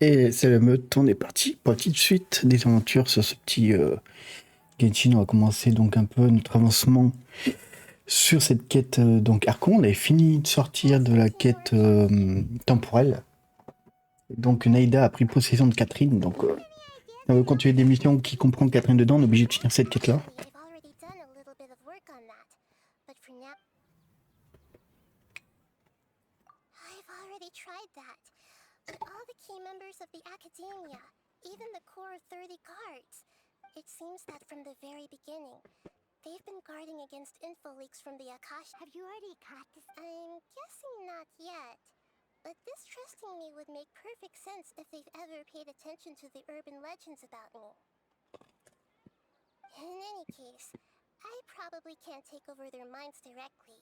Et c'est la meute, on est parti pour la petite suite des aventures sur ce petit Genshin. On va commencer donc un peu notre avancement sur cette quête donc Archon. On avait fini de sortir de la quête temporelle. Donc Naïda a pris possession de Catherine, donc on veut continuer des missions qui comprennent Catherine dedans, on est obligé de finir cette quête-là. Even the core 30 guards. It seems that from the very beginning, they've been guarding against info leaks from the Akash. Have you already caught this? I'm guessing not yet. But distrusting me would make perfect sense if they've ever paid attention to the urban legends about me. In any case, I probably can't take over their minds directly.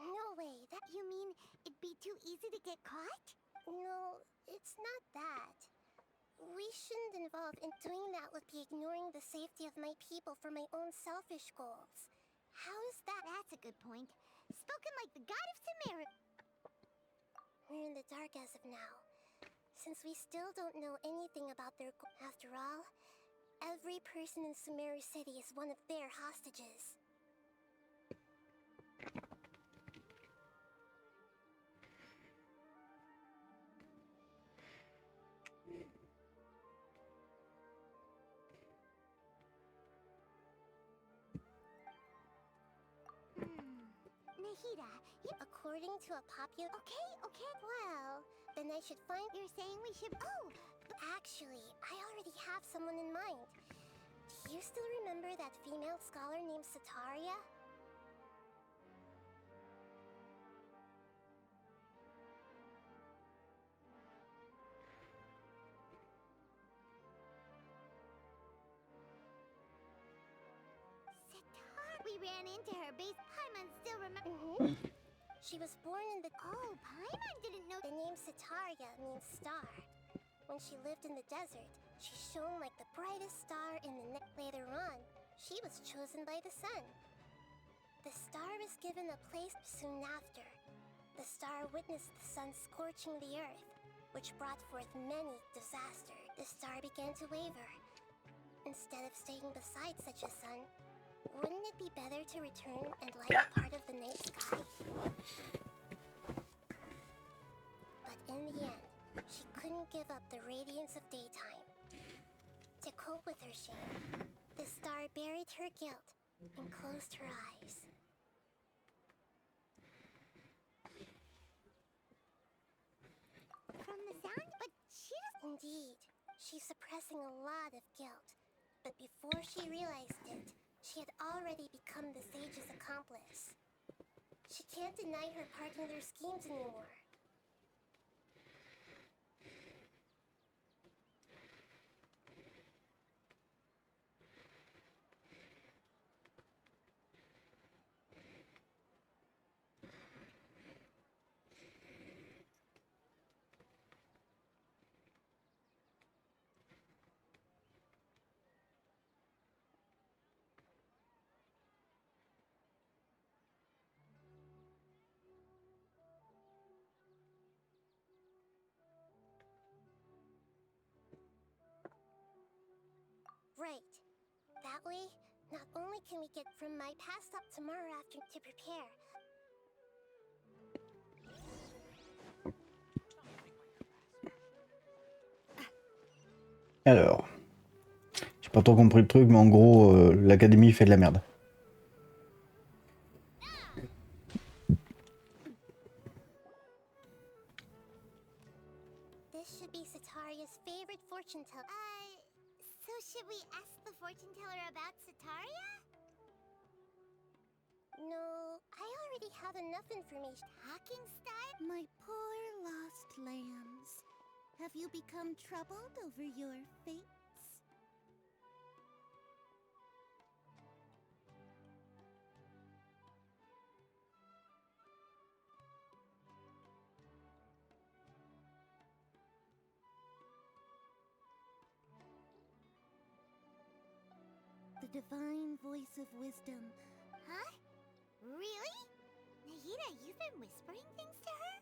No way, that you mean it'd be too easy to get caught? No, it's not that. We shouldn't involve in doing that would be ignoring the safety of my people for my own selfish goals. How is that? That's a good point. Spoken like the god of Sumeru. We're in the dark as of now, since we still don't know anything about their After all, every person in Sumeru City is one of their hostages. Nahida, according to a popular... Okay. Well, then I should find... You're saying we should... Oh! Actually, I already have someone in mind. Do you still remember that female scholar named Sataria? We ran into her base. Paimon still remember. She was born in the... Oh, Paimon didn't know... The name Sataria means star. When she lived in the desert, she shone like the brightest star in the night. Later on, she was chosen by the sun. The star was given a place soon after. The star witnessed the sun scorching the earth, which brought forth many disasters. The star began to waver. Instead of staying beside such a sun, wouldn't it be better to return and light a part of the night sky? But in the end, she couldn't give up the radiance of daytime. To cope with her shame, the star buried her guilt and closed her eyes. From the sound, but she doesn't... Indeed, she's suppressing a lot of guilt. But before she realized it, she had already become the sage's accomplice. She can't deny her part in their schemes anymore. Right. That way, not only can we get from my past up tomorrow afternoon to prepare. Alors, j'ai pas trop compris le truc, mais en gros, l'académie fait de la merde. This should be Sataria's favorite fortune teller. So should we ask the fortune teller about Sataria? No, I already have enough information. Talking style? My poor lost lambs. Have you become troubled over your fates? The divine voice of wisdom. Huh? Really? Nahida, you've been whispering things to her?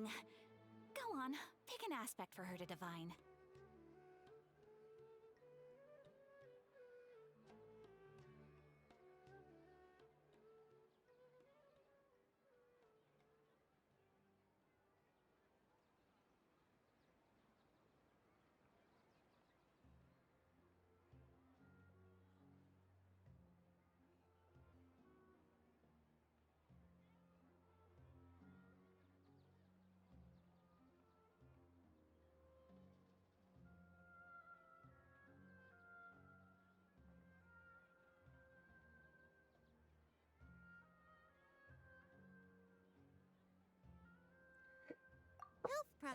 thing. Go on, pick an aspect for her to divine.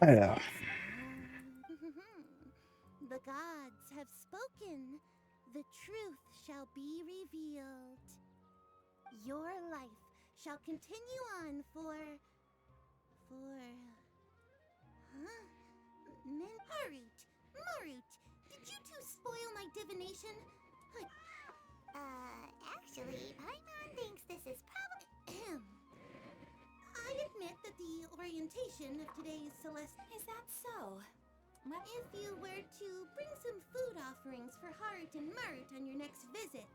Alors, The gods have spoken. The truth shall be revealed. Your life shall continue on for... Huh? Marut, did you two spoil my divination? Actually, Paimon thinks this is probably... I admit that the orientation of today's celestial... Is that so? If you were to bring some food offerings for Heart and Mert on your next visit...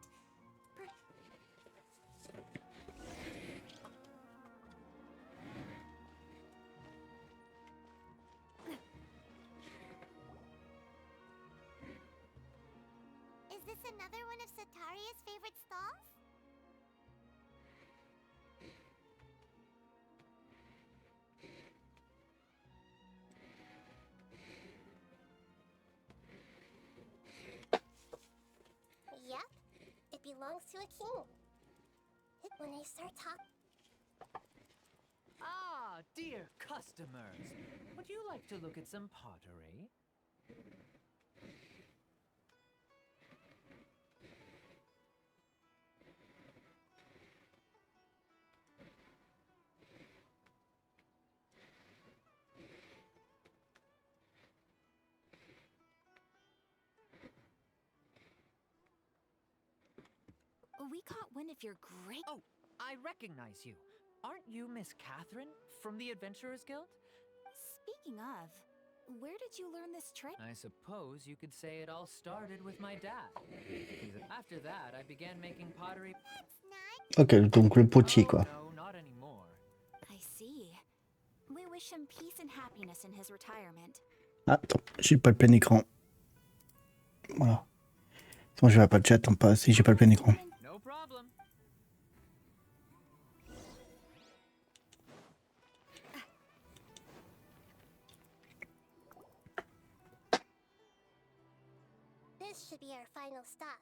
Is this another one of Sataria's favorite stalls? Yep, it belongs to a king. When I start talking... Ah, dear customers, would you like to look at some pottery? We caught wind of your great... Oh, I recognize you. Aren't you Miss Catherine from the Adventurers Guild? Speaking of, where did you learn this trick? I suppose you could say it all started with my dad. After that, I began making pottery. ok, donc le potier, quoi. Oh, no, not anymore. I see. We wish him peace and happiness in his retirement. Attends, j'ai pas le plein écran. Voilà. Sinon, je vais pas le chat, tant pas si j'ai pas le plein écran. No problem. This should be our final stop.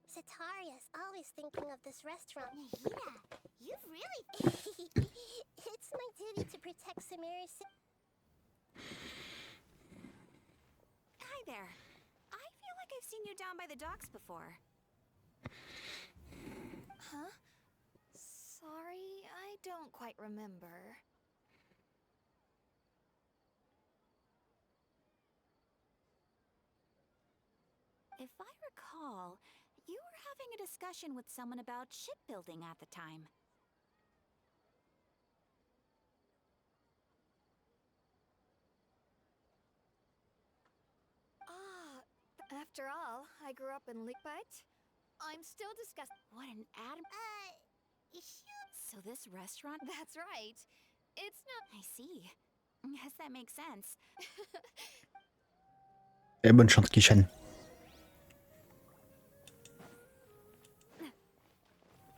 Sataria's always thinking of this restaurant. Nahida, you've really... It's my duty to protect Samari's... Hi there. I feel like I've seen you down by the docks before. Huh? Sorry, I don't quite remember. If I recall, you were having a discussion with someone about shipbuilding at the time. After all, I grew up in Lickbite. I'm still discussing... What an atom... shoot. So this restaurant... That's right. It's not... I see. Yes, that makes sense. Et bonne chance, Kishan.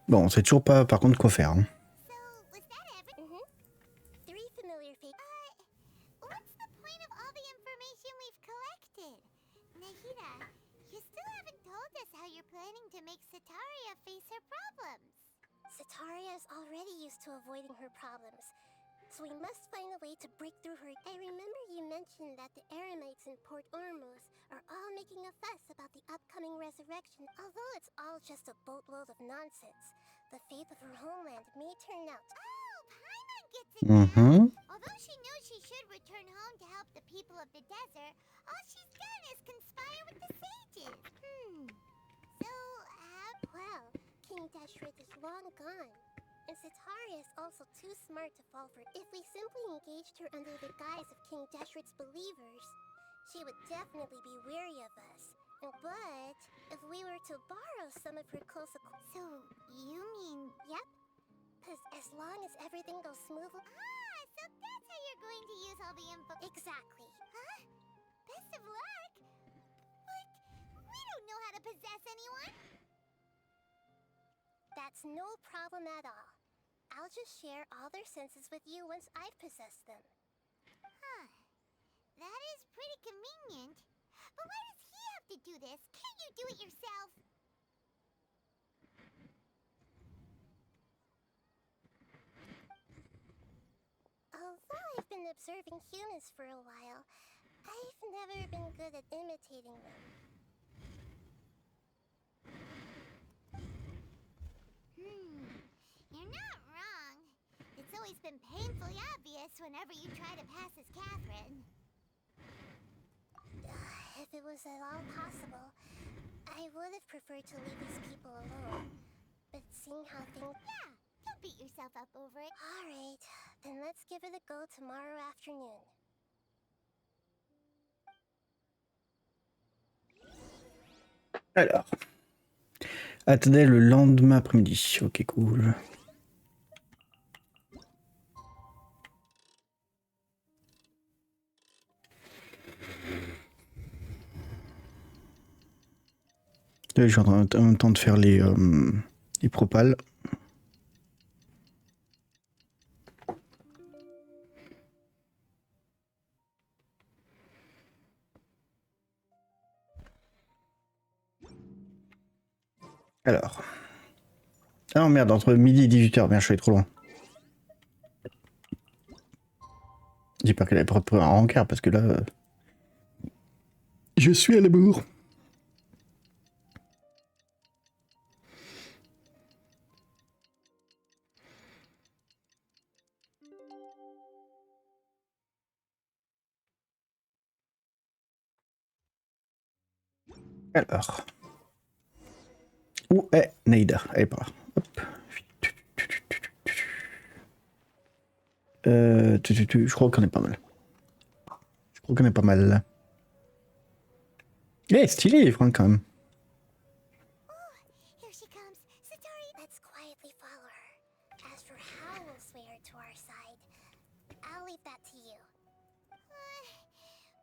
Bon, on sait toujours pas, par contre, quoi faire. Hein. So, was that everything? Three familiar faces. What's the point of all the information we've collected? Nahida, you still haven't told us how you're planning to make Sataria face her problems. Sataria is already used to avoiding her problems, so we must find a way to break through her. I remember you mentioned that the Eremites in Port Ormuz are all making a fuss about the upcoming resurrection. Although it's all just a boatload of nonsense, the fate of her homeland may turn out... Oh, Paimon gets it now! Although she knows she should return home to help the people of the desert, all she's done is conspire with the sages. So, well, King Dashrit is long gone. And Setaria is also too smart to fall for. If we simply engaged her under the guise of King Deshret's believers, she would definitely be weary of us. But if we were to borrow some of her close So, you mean... Yep. Cause as long as everything goes smoothly. Ah, so that's how you're going to use all the info. Exactly. Huh? Best of luck. But we don't know how to possess anyone. That's no problem at all. I'll just share all their senses with you once I've possessed them. Huh. That is pretty convenient. But why does he have to do this? Can't you do it yourself? Although I've been observing humans for a while, I've never been good at imitating them. You're not wrong. It's always been painfully obvious whenever you try to pass as Catherine. If it was at all possible, I would have preferred to leave these people alone. But seeing how things... Yeah, don't beat yourself up over it. Alright, then let's give it a go tomorrow afternoon. Alors, attendez le lendemain après-midi. Ok, cool. Là, je suis en même temps de faire les propals. Alors. Ah non, merde, entre midi et 18h. Merde, je suis allé trop loin. J'espère qu'elle a préparé un rencard parce que là. Je suis à la bourre. Alors. Où est Neida? Elle est pas là. Hop. Je crois qu'on est pas mal. Eh, stylé, Franck, quand même. Here she comes. Satori, let's quietly follow her. As for how we'll sway her to our side, I'll leave that to you.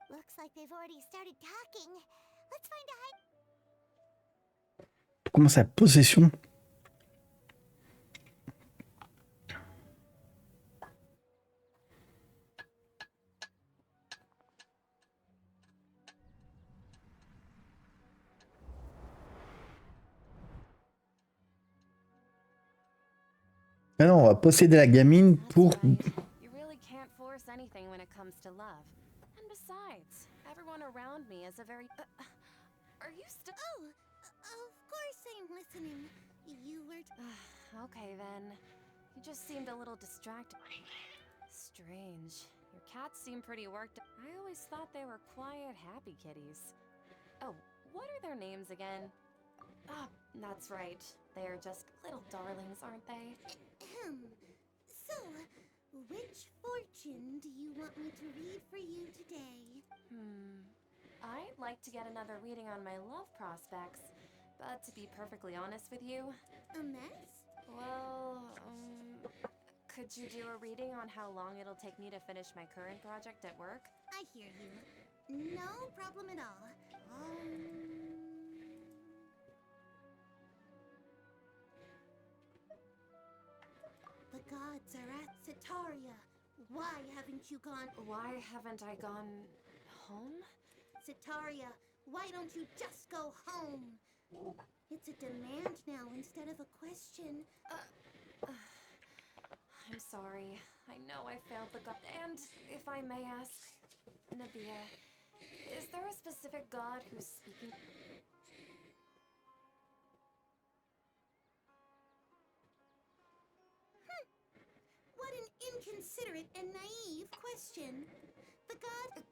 Looks like they've already started talking. Let's find a hide. Comment ça, possession? Ah non, on va posséder la gamine pour... You really can't force anything when it comes to love. And besides, everyone around me is a very... are you still... Oh, of course I'm listening. You were... Okay then. You just seemed a little distracted. Strange. Your cats seem pretty worked up. I always thought they were quiet, happy kitties. Oh, what are their names again? Ah, that's right. They are just little darlings, aren't they? So, which fortune do you want me to read for you today? I'd like to get another reading on my love prospects. But to be perfectly honest with you... A mess? Well, could you do a reading on how long it'll take me to finish my current project at work? I hear you. No problem at all. The gods are at Setaria. Why haven't you gone... Why haven't I gone... home? Setaria, why don't you just go home? It's a demand now instead of a question. I'm sorry. I know I failed the god. And if I may ask, Nabia, is there a specific god who's speaking? What an inconsiderate and naive question. The god...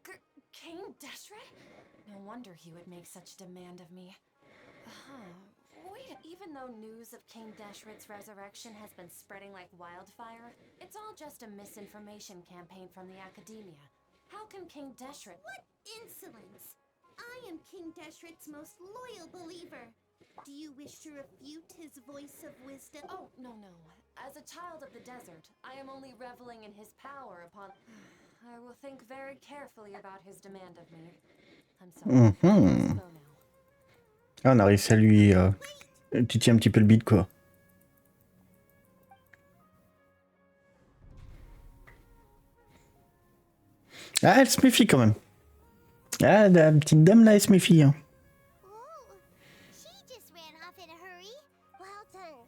King Deshret? No wonder he would make such demand of me. Wait, even though news of King Deshret's resurrection has been spreading like wildfire, it's all just a misinformation campaign from the academia. How can King Deshret— What insolence! I am King Deshret's most loyal believer. Do you wish to refute his voice of wisdom? Oh, no. As a child of the desert, I am only reveling in his power upon— I will think very carefully about his demand of me. I'm sorry. Let's go now. Ah, on a réussi à lui titiller un petit peu le bide, quoi. Ah, elle se méfie quand même. Ah, la petite dame là, elle se méfie. Hein. Oh, she just ran off in a hurry. Well done.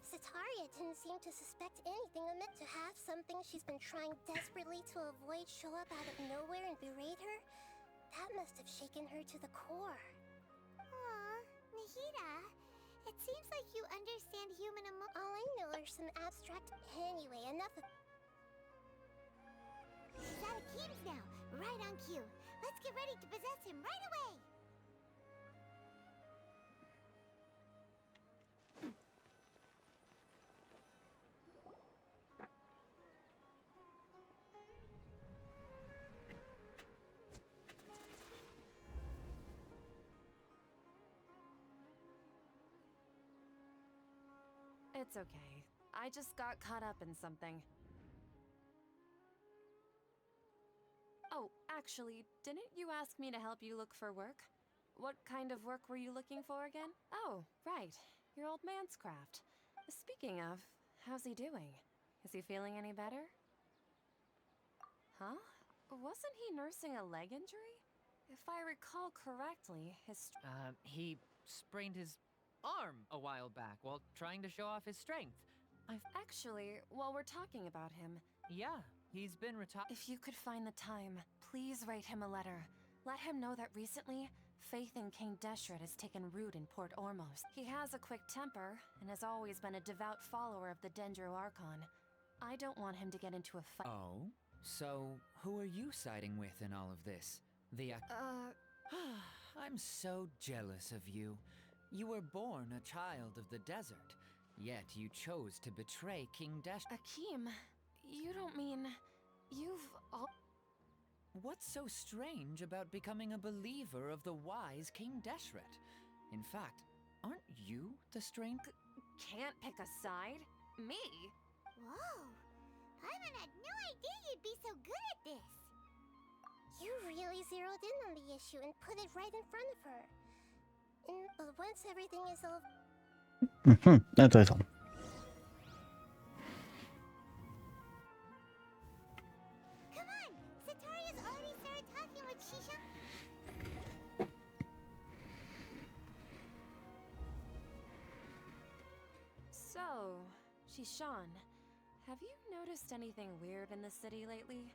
Sataria didn't seem to suspect anything amid to have something she's been trying desperately to avoid show up out of nowhere and berate her. That must have shaken her to the core. Aw, Nahida, it seems like you understand human emotion. All I know are some abstract. Anyway, enough of. He's out of Keem's now, right on cue. Let's get ready to possess him right away. It's okay. I just got caught up in something. Oh, actually, didn't you ask me to help you look for work? What kind of work were you looking for again? Oh, right. Your old man's craft. Speaking of, how's he doing? Is he feeling any better? Huh? Wasn't he nursing a leg injury? If I recall correctly, He sprained his arm a while back while trying to show off his strength. Actually, while we're talking about him, Yeah, he's been retired. if you could find the time, please write him a letter. Let him know that recently, faith in King Deshret has taken root in Port Ormos. He has a quick temper, and has always been a devout follower of the Dendro Archon. I don't want him to get into a fight. Oh? So, who are you siding with in all of this? I'm so jealous of you. You were born a child of the desert, yet you chose to betray King Deshret. Akeem, you don't mean... you've all... What's so strange about becoming a believer of the wise King Deshret? In fact, aren't you the strange... Can't pick a side? Me? Whoa, Paimon had no idea you'd be so good at this. You really zeroed in on the issue and put it right in front of her. But once everything is over. Intéressant. Come on, Sataria's already started talking with Shisha. So, Shishan, have you noticed anything weird in the city lately?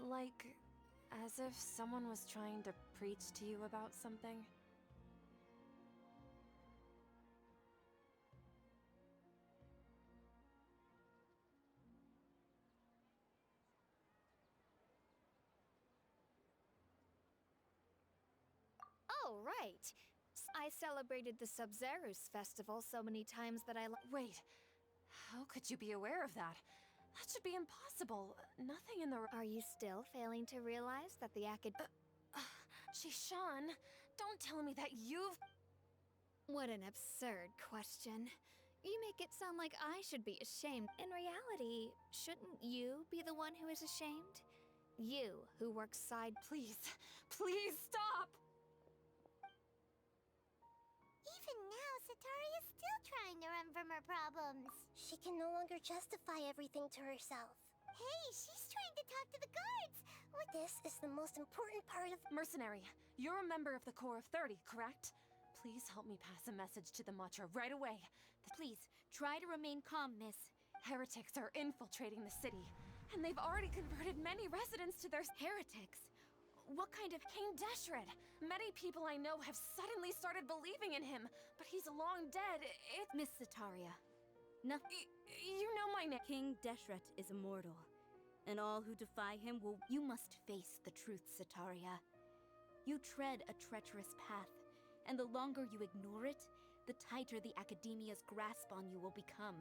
Like, as if someone was trying to preach to you about something? Oh, right. I celebrated the Sub-Zerus festival so many times that I Wait, how could you be aware of that? That should be impossible. Nothing in the... Are you still failing to realize that the Shishan, don't tell me that you've... What an absurd question. You make it sound like I should be ashamed. In reality, shouldn't you be the one who is ashamed? You, who works side... Please, please stop! Even now, Sataria's still trying to run from her problems. She can no longer justify everything to herself. Hey, she's trying to talk to the guards. What? This is the most important part of. Mercenary, you're a member of the Corps of 30, correct? Please help me pass a message to the Matra right away. Please, try to remain calm, miss. Heretics are infiltrating the city, and they've already converted many residents to their... Heretics? What kind of King Deshret? Many people I know have suddenly started believing in him, but he's long dead. Miss Sataria, nothing. You know my name. King Deshret is immortal, and all who defy him will... You must face the truth, Sataria. You tread a treacherous path, and the longer you ignore it, the tighter the academia's grasp on you will become,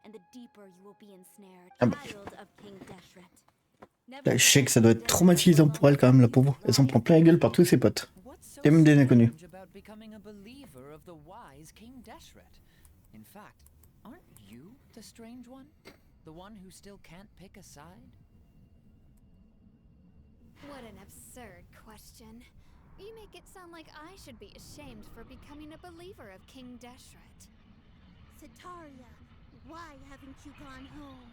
and the deeper you will be ensnared. Ah bah. Child of King Deshret. Là, je sais que ça doit être traumatisant pour elle quand même, la pauvre. Elle s'en prend plein la gueule par tous ses potes. What's so Et même des inconnus. strange about becoming a believer of the wise King Deshret? In fact, aren't you the strange one? The one who still can't pick a side? What an absurd question. You make it sound like I should be ashamed for becoming a believer of King Deshret. Sataria, why haven't you gone home?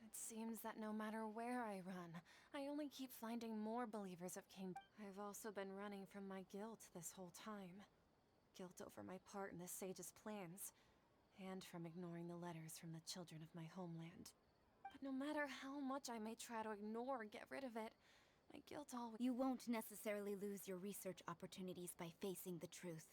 It seems that no matter where I run, I only keep finding more believers of King. I've also been running from my guilt this whole time. Guilt over my part in the sage's plans, and from ignoring the letters from the children of my homeland. But no matter how much I may try to ignore or get rid of it, my guilt always— You won't necessarily lose your research opportunities by facing the truth.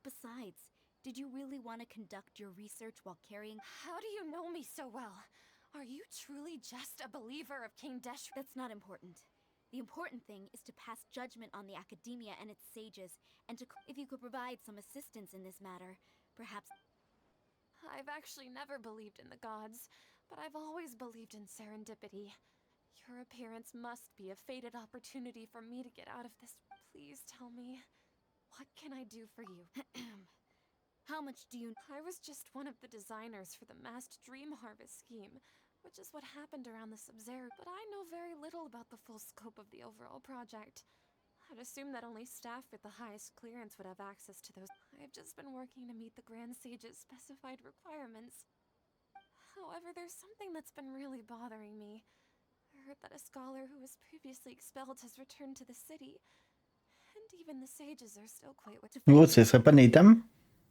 Besides, did you really want to conduct your research while carrying— How do you know me so well? Are you truly just a believer of King Deshret? That's not important. The important thing is to pass judgment on the academia and its sages, and to— If you could provide some assistance in this matter, perhaps— I've actually never believed in the gods, but I've always believed in serendipity. Your appearance must be a fated opportunity for me to get out of this. Please tell me, what can I do for you? How much do you— I was just one of the designers for the massed dream harvest scheme, which is what happened around the Sub-Zero, but I know very little about the full scope of the overall project. I'd assume that only staff with the highest clearance would have access to those. I've just been working to meet the Grand Sage's specified requirements. However, there's something that's been really bothering me. I heard that a scholar who was previously expelled has returned to the city, and even the sages are still quite— Oh, ce serait pas Naitam?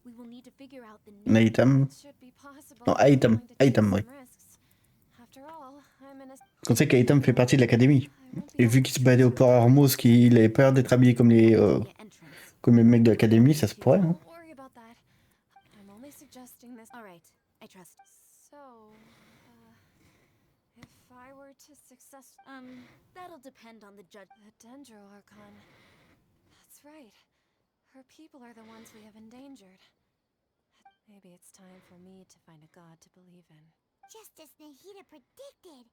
We will need to figure out the— Naitam. It should be possible. Non, but I'm Aitam. willing to take Aitam, oui. some risks. After all, I'm in a— On sait qu'Aitam fait partie de l'académie. I won't be Et vu qu'il se baladait au port Armos, qu'il avait pas l'air d'être habillé comme les mecs de l'académie, ça se pourrait. Hein. Don't worry about that. I'm only suggesting this. All right, I trust. So, if I were to success— That'll depend on the judge. The Dendro Archon. That's right. Her people are the ones we have endangered. Maybe it's time for me to find a god to believe in. Just as Nahida predicted,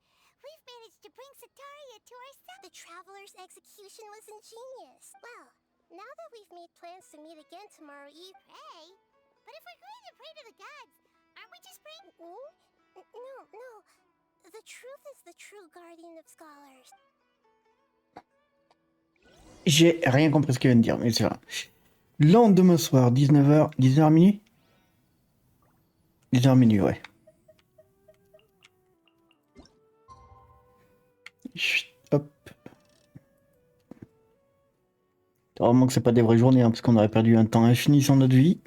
we've managed to bring Sataria to our side. The Traveler's execution was ingenious. Well, now that we've made plans to meet again tomorrow eve— Pray? But if we're going to pray to the gods, aren't we just praying— No. The truth is the true guardian of scholars. J'ai rien compris ce qu'il vient de dire, mais c'est vrai. Lendemain soir, 19h, 19h minuit 19h minuit, ouais. Chut, hop. Heureusement que c'est pas des vraies journées, hein, parce qu'on aurait perdu un temps infini sur notre vie.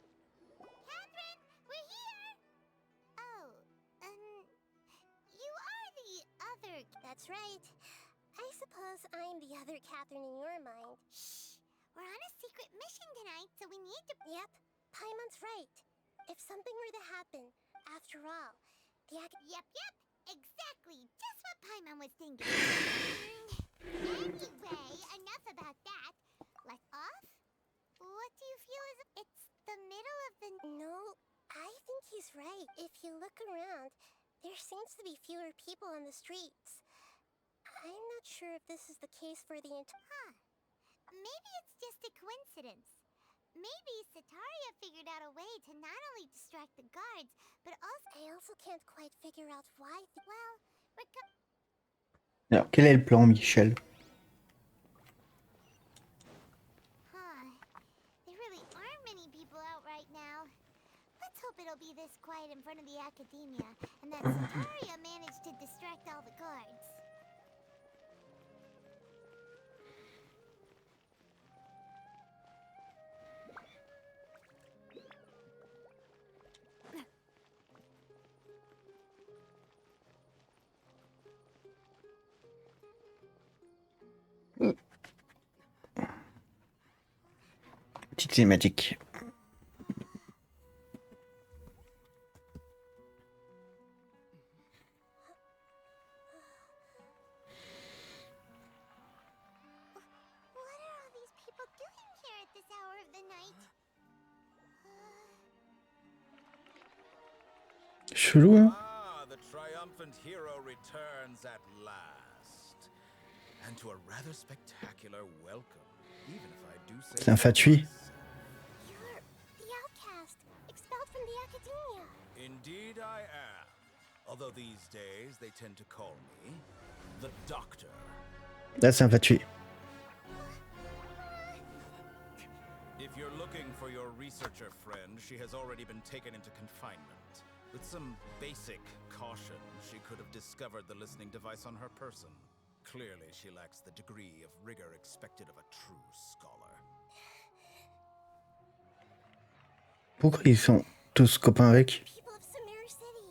Catherine, we're here! Oh, you are the other— That's right. I suppose I'm the other Catherine in your mind. Shh! We're on a secret mission tonight, so we need to— Yep, Paimon's right. If something were to happen, after all, the Yep, exactly. Just what Paimon was thinking. Anyway, enough about that. Let's off? What do you feel is— It's the middle of the— No, I think he's right. If you look around, there seems to be fewer people on the streets. I'm not sure if this is the case for the entire— Maybe it's just a coincidence. Maybe Sataria figured out a way to not only distract the guards, but also— I also can't quite figure out why— Well, Alors, quel est le plan, Michel? There really aren't many people out right now. Let's Let's hope it'll be this quiet in front of the academia, and that Sataria managed to distract all the guards. Petite cinématique. What are all these people doing here at this hour of the night? Chelou, hein? Ah, the triumphant hero returns at last. And to a rather spectacular welcome, even if I do say C'est un fatui. You're the outcast, expelled from the academia. Indeed I am. Although these days they tend to call me the Doctor. Là, c'est un fatui. If you're looking for your researcher friend, she has already been taken into confinement. With some basic caution, she could have discovered the listening device on her person. Clearly, she lacks the degree of rigor expected of a true scholar. Pourquoi ils sont tous copains avec? People of Sumeru City.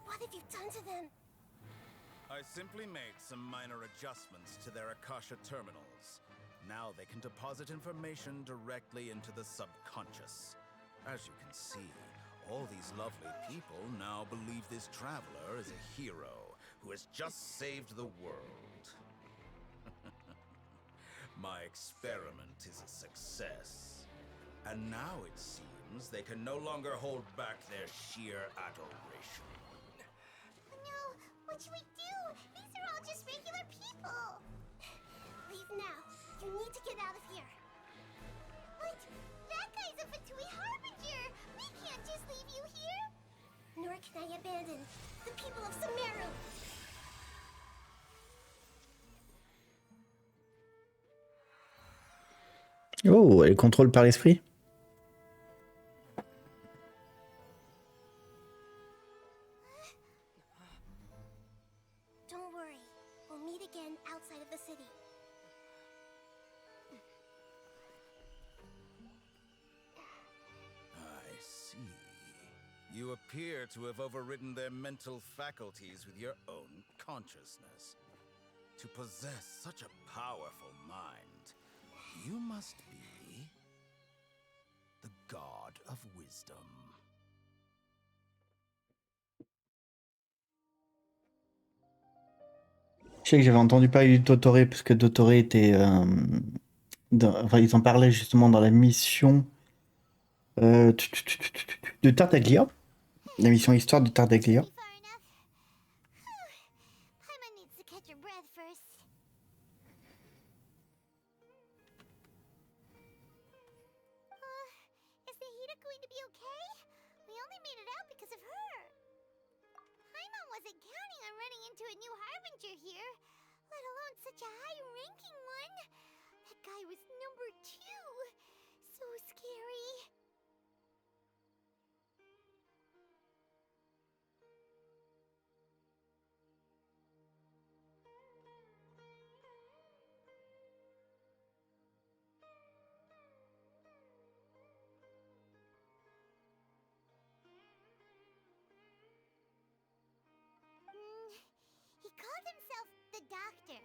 What have you done to them? I simply made some minor adjustments to their Akasha terminals. Now they can deposit information directly into the subconscious. As you can see, all these lovely people now believe this traveler is a hero who has just saved the world. My experiment is a success. And now it seems they can no longer hold back their sheer adoration. No, what should we do? These are all just regular people. Leave now. You need to get out of here. What? That guy's a Fatui Harbinger. We can't just leave you here. Nor can I abandon the people of Sumeru. Oh, elle contrôle par l'esprit. Don't worry. We'll meet again outside of the city. I see. You appear to have overridden their mental faculties with your own consciousness. To possess such a powerful mind, you must be the god of wisdom. Je sais que j'avais entendu parler du DOTTORE parce que DOTTORE était. Enfin, ils en parlaient justement dans la mission de Tartaglia. La mission histoire de Tartaglia. Far enough. Paimon needs to catch her breath first. Is Nahida going to be okay? We only made it out because of her. Paimon wasn't counting on running into a new Harbinger here, let alone such a high-ranking one. That guy was number 2. So scary. He called himself the Doctor.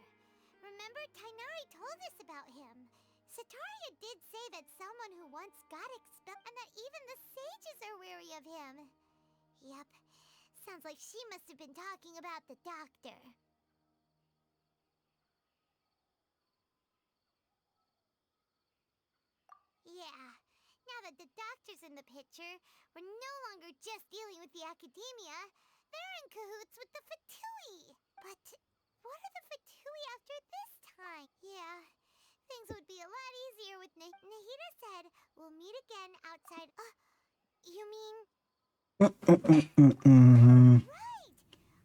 Remember, Tainari told us about him. Sataria did say that someone who once got expelled, and that even the sages are wary of him. Yep, sounds like she must have been talking about the Doctor. Yeah, now that the Doctor's in the picture, we're no longer just dealing with the academia. They're in cahoots with the Fatui. But what are the Fatui after this time? Yeah, things would be a lot easier with Nahida said we'll meet again outside. You mean? Right.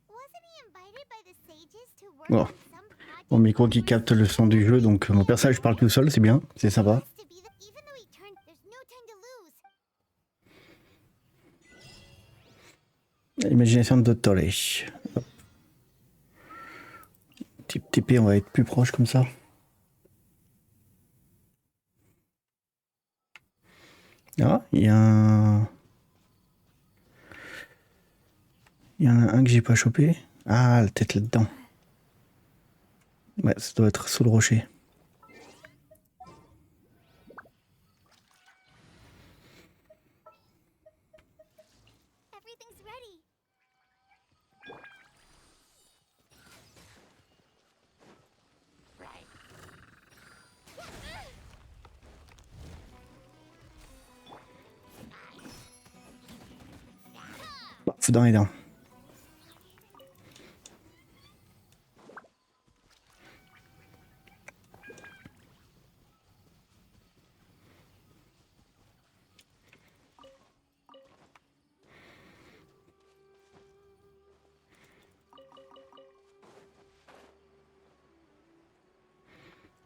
Wasn't he invited by the sages to work Oh. on some project? Mon micro qui capte le son du jeu, donc mon personnage parle tout seul, c'est bien, c'est sympa. Even though he turned, there's no time to lose. Imagination de DOTTORE. Type TP, on va être plus proche comme ça. Ah, il y a un... Il y en a un que j'ai pas chopé. Ah, la tête là-dedans. Ouais, ça doit être sous le rocher. Everything's ready. Bah, faut dans les dents.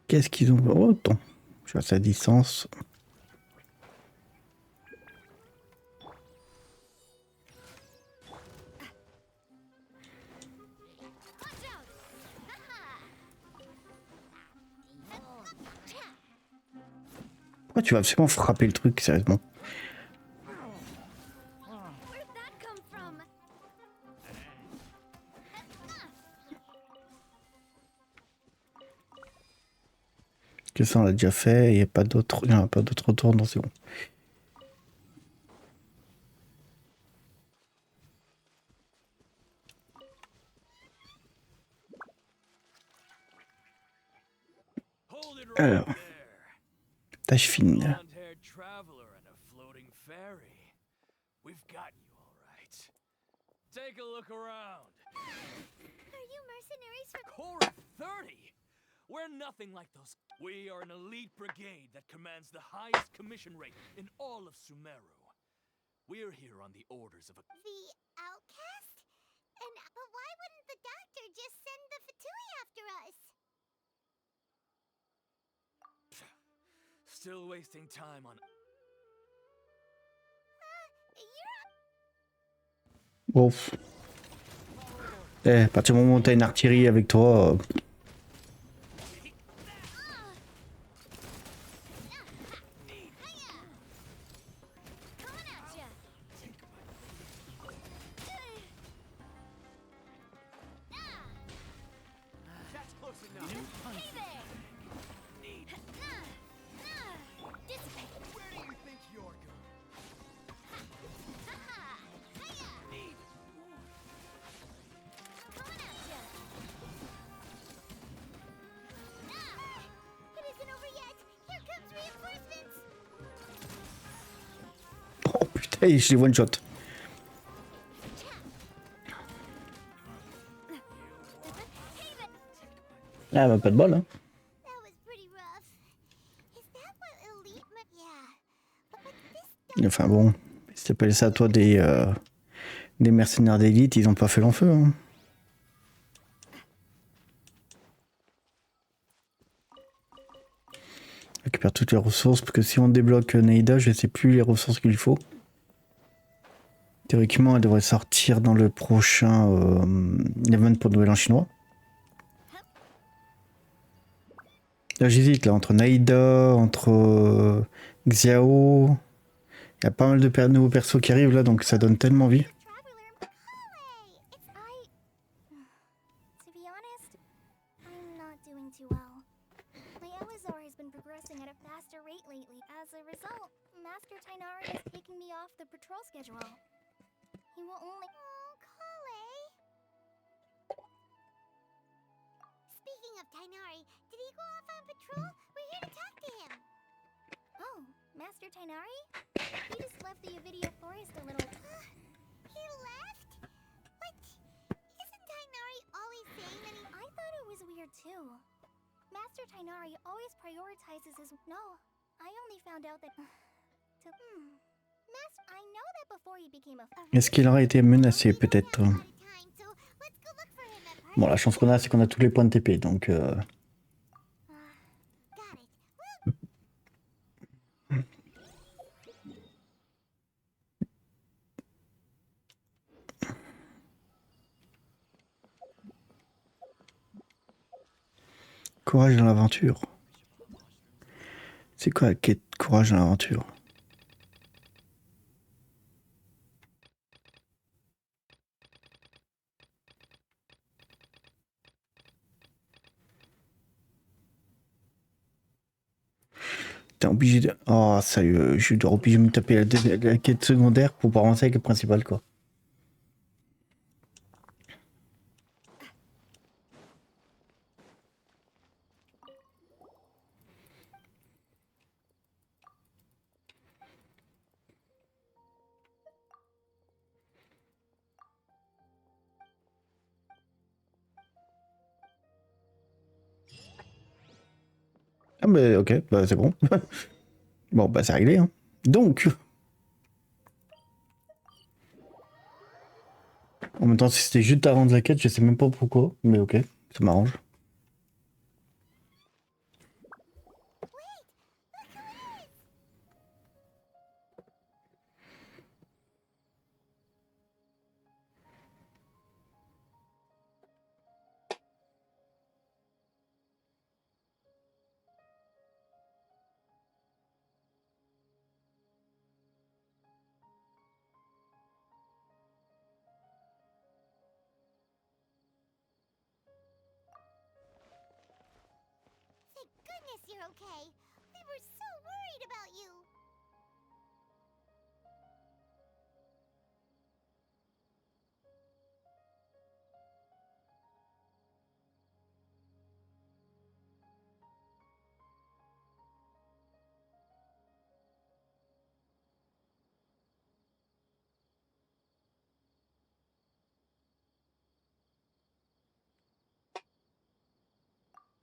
Qu'est-ce qu'ils ont... Oh, attends. Je suis à sa distance. Pourquoi tu vas absolument frapper le truc, sérieusement? Where'd that come from? Que ça, on l'a déjà fait. Il n'y a pas d'autre... Il n'y a pas d'autre retour, non, c'est bon. Alors... Tâche fine. Blonde-haired traveler and a floating fairy. We've got you all right. Take a look around. Are you mercenaries from Core 30. We're nothing like those. We are an elite brigade that commands the highest commission rate in all of Sumeru. We're here on the orders of a... the outcast? But why wouldn't the doctor just send the Fatui after us? Still wasting time on... You're Ouf. À partir du moment où t'as une artillerie avec toi... coming at ya. That's close enough. Hey there. Dissipate. Where do you think you're going? Need. Coming at ya. It isn't over yet. Here comes reinforcements. Oh putain, je les one shot. Ah bah pas de bol hein. That was pretty rough. Is that what elite yeah. But this Enfin bon, si t'appelles ça à toi des mercenaires d'élite, ils ont pas fait long feu hein. Récupère toutes les ressources, parce que si on débloque Neida, je sais plus les ressources qu'il faut. Théoriquement, elle devrait sortir dans le prochain event pour Nouvel An chinois. Là, j'hésite là entre Naïda, entre Xiao. Il y a pas mal de nouveaux persos qui arrivent là, donc ça donne tellement envie. traveler in Macaulay. It's to be honest, I'm not doing too well. My Elazar has been progressing at a faster rate lately. As a result, Master Tainari is taking me off the patrol schedule. He will only... Oh, Kale. Speaking of Tainari, did he go off on patrol? We're here to talk to him. Oh, Master Tainari? He just left the Avidia Forest a little... He left? What? Isn't Tainari always saying that he... I thought it was weird too. Master Tainari always prioritizes his... No, I only found out that... Master, I know that before he became a... Est-ce qu'il aurait été menacé peut-être? Bon, la chance qu'on a, c'est qu'on a tous les points de TP, donc... Got it. Courage dans l'aventure. C'est quoi la quête courage dans l'aventure? T'es obligé de... Oh, sérieux, je dois obligé de me taper la quête secondaire pour pouvoir avancer avec le principal, quoi. Ah bah ok, bah c'est bon. Bon bah c'est réglé, hein. Donc... En même temps, si c'était juste avant de la quête, je sais même pas pourquoi, mais ok, ça m'arrange. Thank goodness you're okay. We were so worried about you.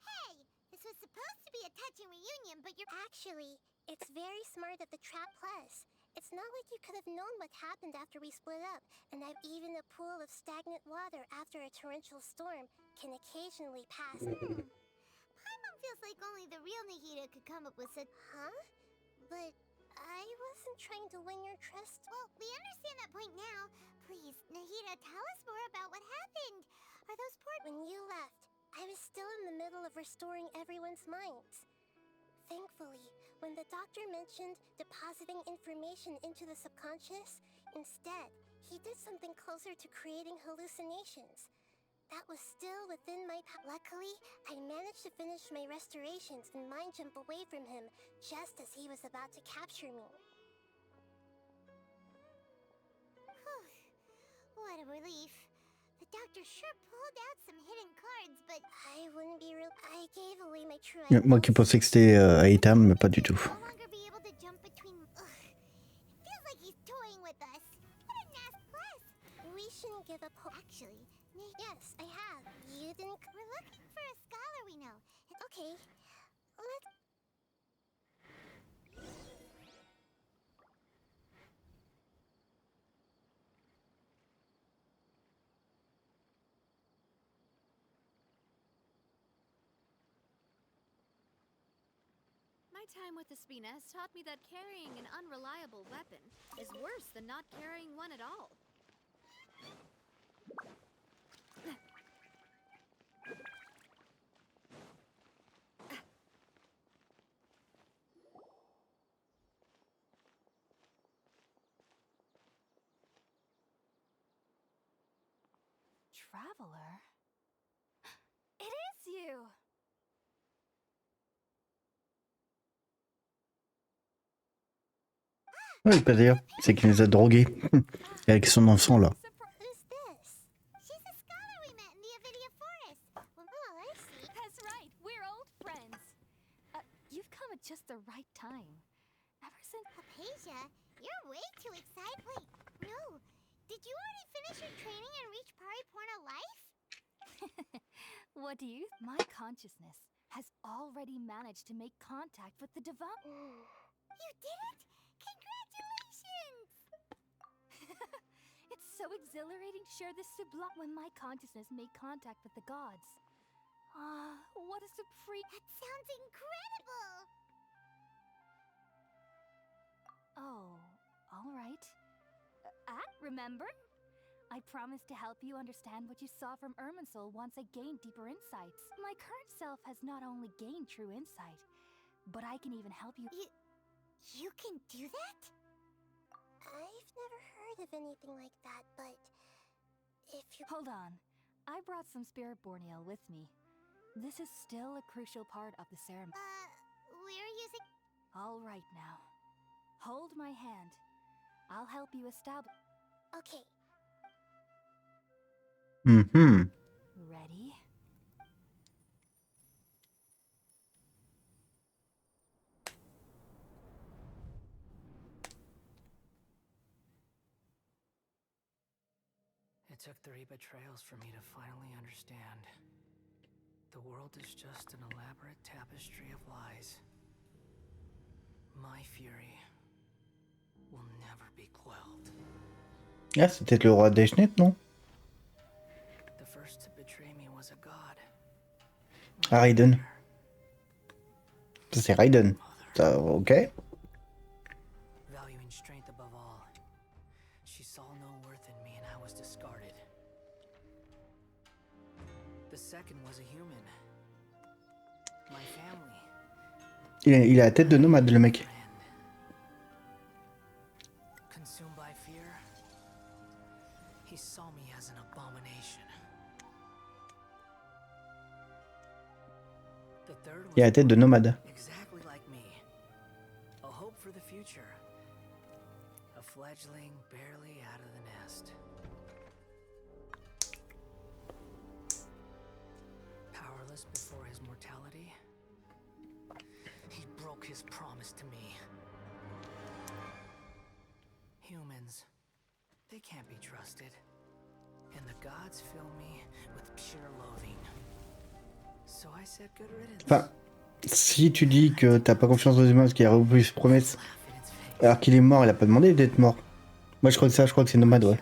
Hey, this was supposed to be a touching reunion, but you're... Actually, it's very smart of the Trap Plus. It's not like you could have known what happened after we split up, and that even a pool of stagnant water after a torrential storm can occasionally pass. Paimon feels like only the real Nahida could come up with such... Huh? But I wasn't trying to win your trust. Well, we understand that point now. Please, Nahida, tell us more about what happened. Are those poor... When you left, I was still in the middle of restoring everyone's minds. Thankfully, when the doctor mentioned depositing information into the subconscious, instead, he did something closer to creating hallucinations. That was still within my Luckily, I managed to finish my restorations and mind jump away from him just as he was about to capture me. What a relief. The doctor sure pulled out some hidden cards, but I wouldn't be real. I gave away my true identity. Moi qui pensais que c'était Aitam, mais pas du tout. No longer be able to jump between. It feels like he's toying with us. What a nasty plus. We shouldn't give up hope. Actually, yes, I have. You didn't. We're looking for a scholar we know. Okay, let's. My time with the Spina has taught me that carrying an unreliable weapon is worse than not carrying one at all. Traveler? It is you! Oui, pas dire, c'est qu'il nous a drogués avec son enfant là. Who's this? She's a scholar we met in the Avidia Forest. Oh, I see. That's right, we're old friends. You've come at just the right time. Ever since... Hypatia, you're way too excited. Wait, no. Did you already finish your training and reach Pariporna life? What do you... My consciousness has already managed to make contact with the divine... You did it? Congratulations! It's so exhilarating to share this sublime... When my consciousness made contact with the gods. Ah, what a supreme... That sounds incredible! Oh, all right. Remember? I promise to help you understand what you saw from Irminsul once I gained deeper insights. My current self has not only gained true insight, but I can even help you. You can do that? I've never heard of anything like that, but if you... Hold on. I brought some spirit borneal with me. This is still a crucial part of the ceremony. We're using... All right now. Hold my hand. I'll help you establish... Okay. Mhm. Ready? It took 3 betrayals for me to finally understand. The world is just an elaborate tapestry of lies. My fury will never be quelled. Ah, c'est peut-être le roi des Schnett, non? The first to betray me was a god. Ah, Raiden. Ça, c'est Raiden. Ça, ok. Valuing strength above all, she saw no worth in me and I was discarded. The second was a human. My family. Il a la tête de nomade, le mec. Consumed by fear, he saw me as an abomination. The third Il a la tête de nomade. exactly like me. A hope for the future. A fledgling barely out of the nest. Powerless before his mortality, he broke his promise to me. Humans, they can't be trusted. And the gods fill me with pure loathing. So I said good riddance. Enfin, si tu dis que t'as pas confiance aux humains parce qu'il a repris ses promesses, alors qu'il est mort, il a pas demandé d'être mort. Moi, je crois que ça, je crois que c'est nomade, ouais.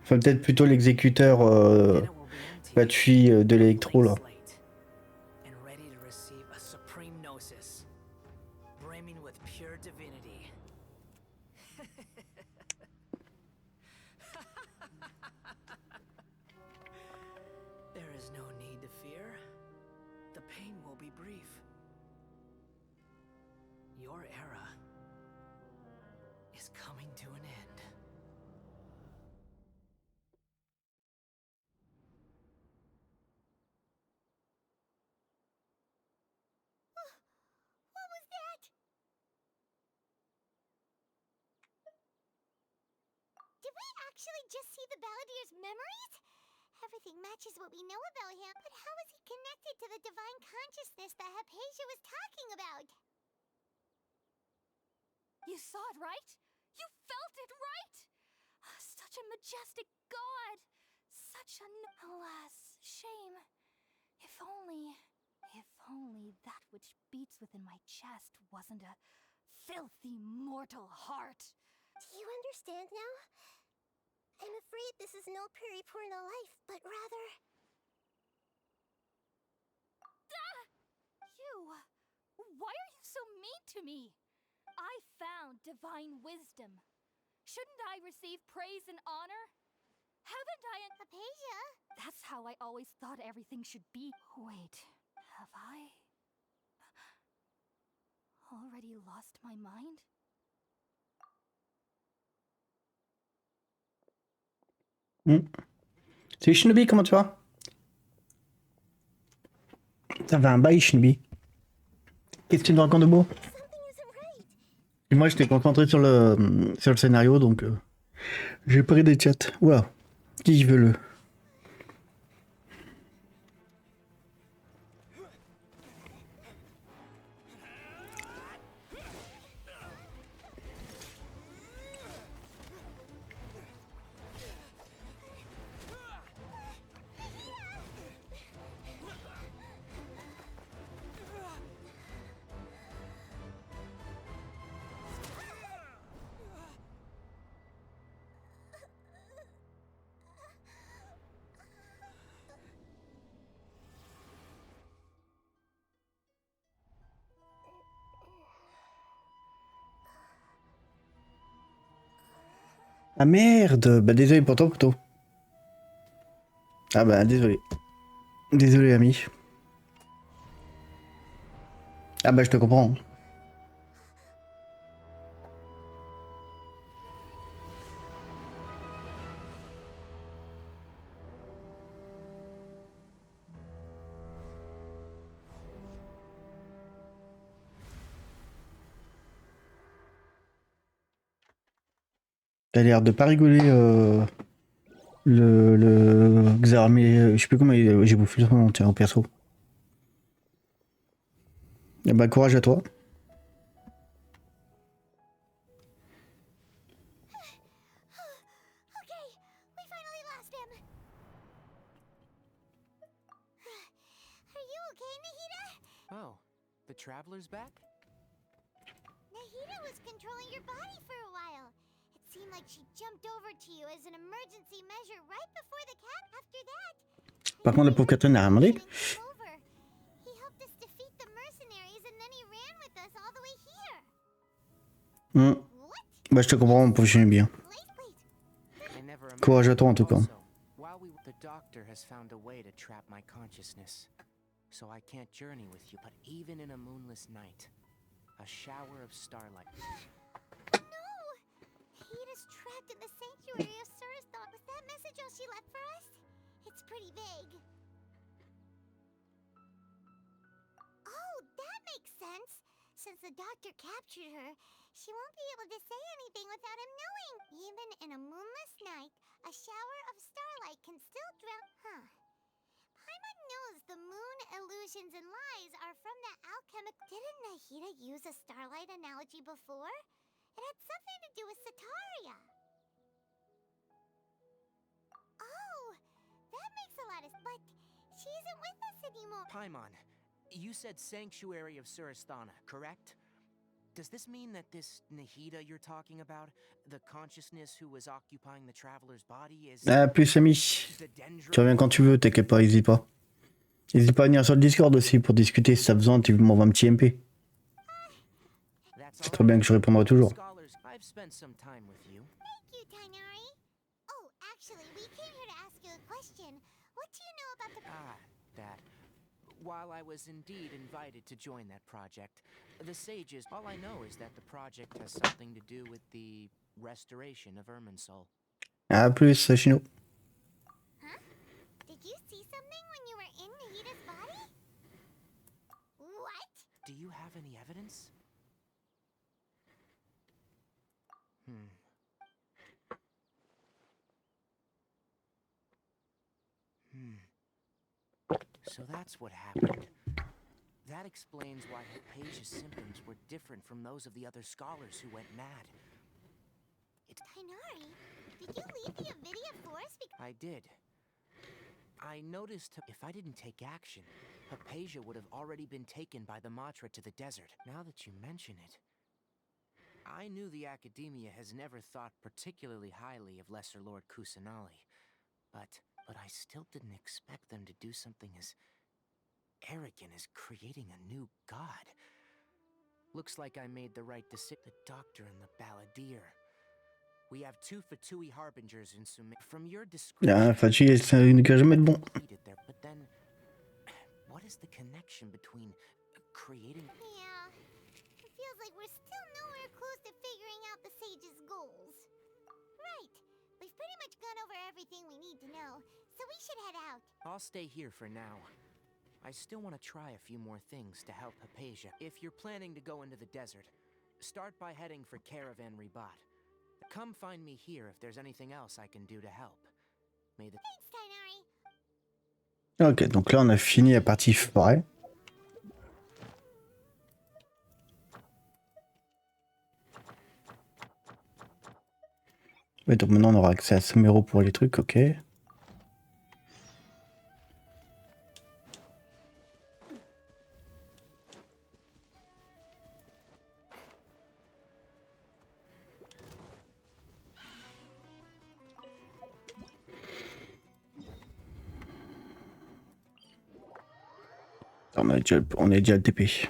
Enfin, peut-être plutôt l'exécuteur FATUI de l'électro, là. There is no need to fear. The pain will be brief. Your era is coming to an end. What was that? Did we actually just see the Balladeer's memories? Everything matches what we know about him, but how is he connected to the divine consciousness that Hypatia was talking about? You saw it, right? You felt it, right? Such a majestic god! Such an... Alas, shame. If only that which beats within my chest wasn't a filthy mortal heart. Do you understand now? I'm afraid this is no Puripurna life, but rather... You! Why are you so mean to me? I found divine wisdom. Shouldn't I receive praise and honor? Haven't I... Hypatia? That's how I always thought everything should be. Wait, have I... already lost my mind? Salut Shinobi, comment tu vas? Ça va un bail Shinobi. Qu'est-ce que tu me racontes de beau? Et moi j'étais concentré sur le scénario donc j'ai pris des chats. Waouh, qui veut le... Ah merde! Bah désolé pour ton couteau. Ah bah désolé. Désolé ami. Ah bah je te comprends. T'as l'air de pas rigoler le Xar, mais je sais plus comment j'ai bouffé son nom, tiens, au perso. Et bah courage à toi. Okay, we finally lost him. Are you okay, Nahida? Oh, the traveler's back? Nahida was controlling your body for a while. It seemed like she jumped over to you as an emergency measure right before the cat. After that, Par contre, la pauvre Catherine n'a rien demandé. over. He helped us defeat the mercenaries and then he ran with us all the way here. What? Bah je te comprends, mon pauvre bien. I never Courage à toi en tout cas. Also, while the doctor has found a way to trap my consciousness, so I can't journey with you. But even in a moonless night, a shower of starlight. No! Nahida's trapped in the sanctuary of Suristhon. Was that message all she left for us? It's pretty vague. Oh, that makes sense. Since the doctor captured her, she won't be able to say anything without him knowing. Even in a moonless night, a shower of starlight can still drown. Huh. Paimon knows the moon illusions and lies are from the alchemic. Didn't Nahida use a starlight analogy before? It had something to do with Sataria. Oh, that makes a lot of. But she isn't with us anymore. Paimon, you said Sanctuary of Suristhana, correct? Does this mean that this Nahida you're talking about, the consciousness who was occupying the traveler's body, is... Ah plus ami. Tu reviens quand tu veux, t'inquiète pas, n'hésite pas. N'hésite pas à venir sur le Discord aussi pour discuter si t'as besoin, tu m'envoies un petit MP. C'est très bien que je répondrai toujours. I've spent some time with you. Thank you, Tainari. Oh, actually, we came here to ask you a question. What do you know about the... That. While I was indeed invited to join that project, the sages, all I know is that the project has something to do with the restoration of Irminsul. À plus, Chino. Huh? Did you see something when you were in Nahida's body? What? Do you have any evidence? So that's what happened. That explains why Hypatia's symptoms were different from those of the other scholars who went mad. Tainari, did you leave the Avidia Forest because... I did. I noticed if I didn't take action, Hypatia would have already been taken by the Matra to the desert. Now that you mention it, I knew the Academia has never thought particularly highly of Lesser Lord Kusanali, but I still didn't expect them to do something as arrogant as creating a new god. Looks like I made the right decision. The doctor and the balladeer. We have two Fatui harbingers in Sumer. From your description, Ah, Fatui, ça ne peut jamais être bon. But then, what is the connection between creating... Yeah, it feels like we're still nowhere close to figuring out the sage's goals. Right, we've pretty much gone over everything we need to know, so we should head out. I'll stay here for now. I still want to try a few more things to help Hypatia. If you're planning to go into the desert, start by heading for Caravan Ribat. Come find me here if there's anything else I can do to help. May the... Thanks, Tainari. Ok, donc là on a fini la partie forêt. Ouais, donc maintenant on aura accès à Somero pour les trucs, ok. On est déjà le TP.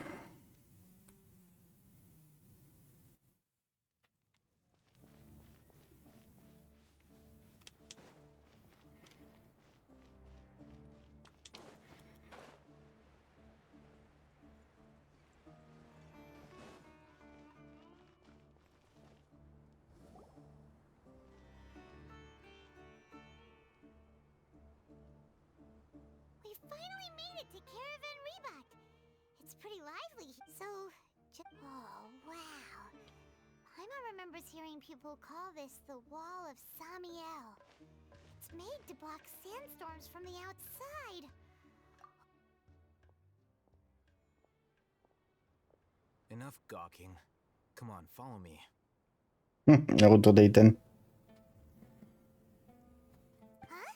pretty lively. So, oh wow. Paimon remembers hearing people call this the Wall of Samiel. It's made to block sandstorms from the outside. Enough gawking. Come on, follow me. Le retour d'Ethan. Huh?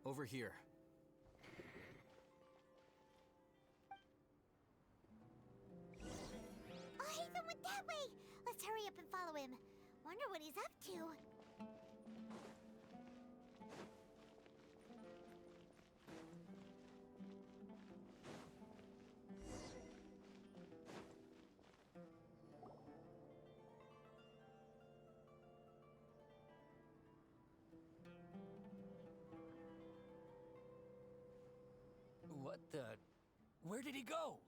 Over here. Oh, Haytham went that way. Let's hurry up and follow him. Wonder what he's up to. What the? Where did he go?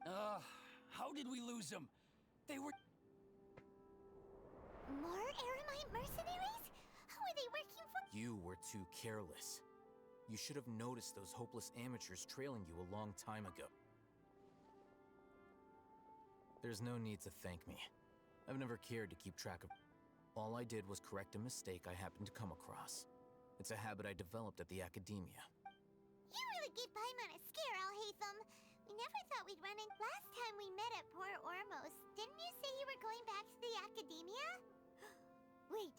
How did we lose him? They were... More Aramite mercenaries? How are they working for? You were too careless. You should have noticed those hopeless amateurs trailing you a long time ago. There's no need to thank me. I've never cared to keep track of... All I did was correct a mistake I happened to come across. It's a habit I developed at the academia. You really gave Paimon a scare, Alhaitham. We never thought we'd run in. Last time we met at Port Ormos, didn't you say you were going back to the academia? Wait,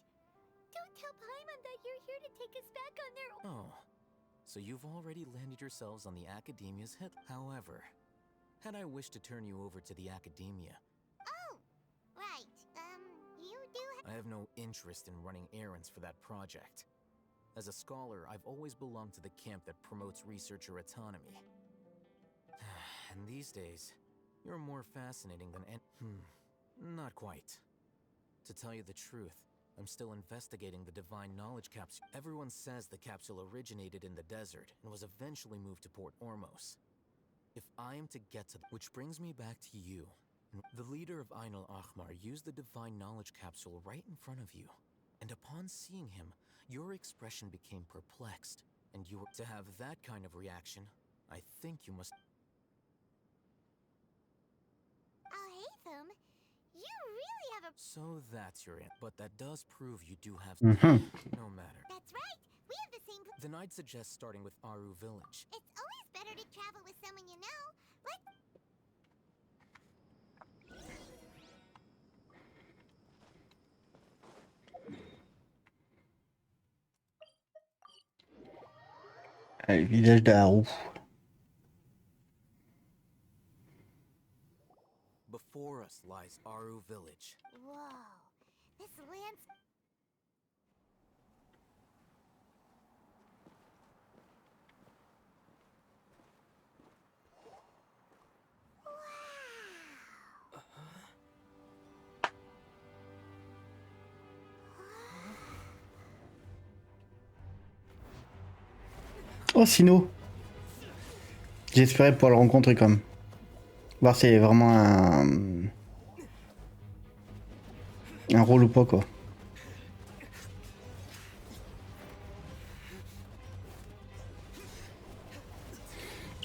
don't tell Paimon that you're here to take us back on their... Oh, so you've already landed yourselves on the academia's head. However, had I wished to turn you over to the academia... Oh, right. You do I have no interest in running errands for that project. As a scholar, I've always belonged to the camp that promotes researcher autonomy. And these days, you're more fascinating than not quite. To tell you the truth, I'm still investigating the divine knowledge capsule. Everyone says the capsule originated in the desert and was eventually moved to Port Ormos. If I am to get to which brings me back to you. The leader of Ainul Ahmar used the divine knowledge capsule right in front of you. And upon seeing him, your expression became perplexed. And you were to have that kind of reaction, I think you must... Alhaitham, you really have a... So that's your aunt, but that does prove you do have... No matter. That's right. We have the same... Then I'd suggest starting with Aru Village. It's always better to travel with someone you know. Let's... Le village d'Aru. Before us lies Aru Village. Whoa. This land's... Oh, Sino. J'espérais pouvoir le rencontrer quand même. Voir si c'est vraiment un rôle ou pas, quoi.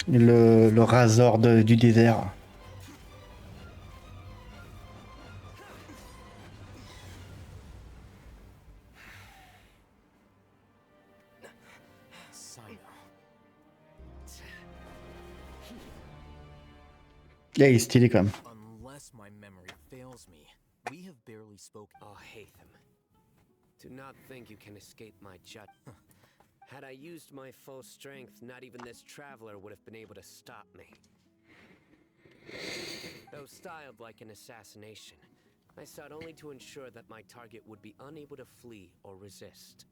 Le raseur du désert. Yeah, il est stylé quand même. Unless my memory fails me, we have barely spoken. Oh, Haytham. Do not think you can escape my judgment. Had I used my full strength, not even this traveler would have been able to stop me. Though styled like an assassination, I sought only to ensure that my target would be unable to flee or resist.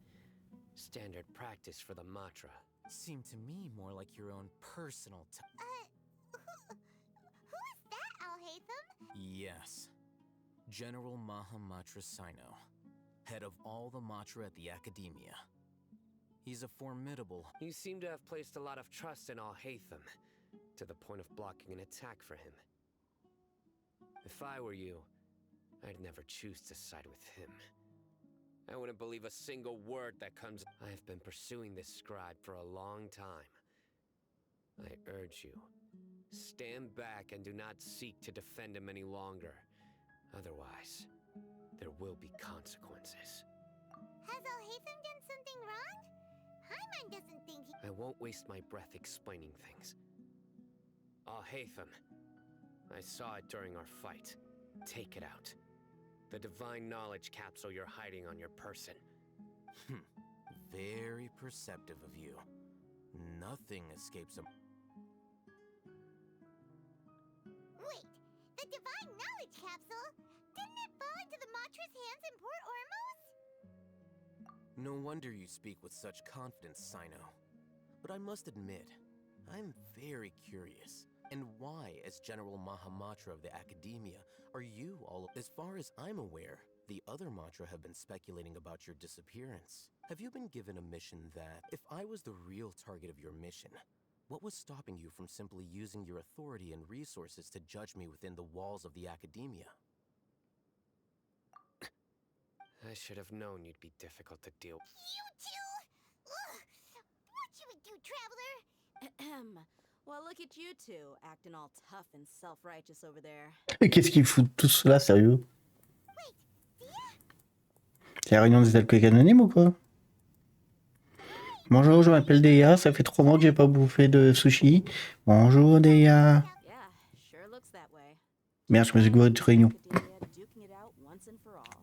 Standard practice for the Matra. Seemed to me more like your own personal Who is that, Alhaitham? Yes. General Mahamatra Sino, head of all the Matra at the Academia. He's a formidable... You seem to have placed a lot of trust in Alhaitham, to the point of blocking an attack for him. If I were you, I'd never choose to side with him. I wouldn't believe a single word that comes. I have been pursuing this scribe for a long time. I urge you, stand back and do not seek to defend him any longer. Otherwise, there will be consequences. Has Al-Haytham done something wrong? Paimon doesn't think he— I won't waste my breath explaining things. Al-Haytham, I saw it during our fight. Take it out. The divine knowledge capsule you're hiding on your person. Very perceptive of you. Nothing escapes him. Wait, the divine knowledge capsule? Didn't it fall into the Matra's hands in Port Ormos? No wonder you speak with such confidence, Sino. But I must admit, I'm very curious. And why, as General Mahamatra of the Academia, are you all— As far as I'm aware, the other Matra have been speculating about your disappearance. Have you been given a mission that— If I was the real target of your mission, what was stopping you from simply using your authority and resources to judge me within the walls of the Academia? I should have known you'd be difficult to deal with. You two? Ugh! What should we do, Traveler? Well, look at you two, acting all tough and self-righteous over there. Qu'est-ce qu'ils foutent tout cela, sérieux? C'est la réunion des alcooliques anonymes ou quoi? Bonjour, je m'appelle Deya, ça fait 3 mois que j'ai pas bouffé de sushi. Bonjour Deya. Yeah, sure looks that way. Merde, je me suis gouré de réunion. Duking it out once and for all.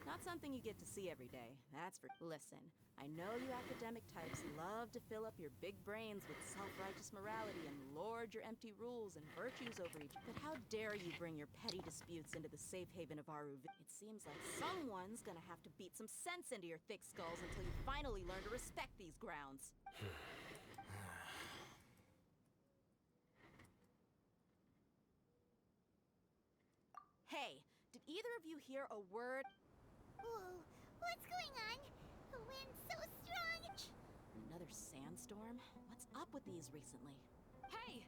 Not something you get to see every day, that's for— Listen, I know you academic types love to fill up your big brains with self-righteous morality and lord your empty rules and virtues over each. But how dare you bring your petty disputes into the safe haven of Aru? It seems like someone's gonna have to beat some sense into your thick skulls until you finally learn to respect these grounds. Hey, did either of you hear a word? Whoa, what's going on? The wind's so strong. Another sandstorm? What's up with these recently? Hey!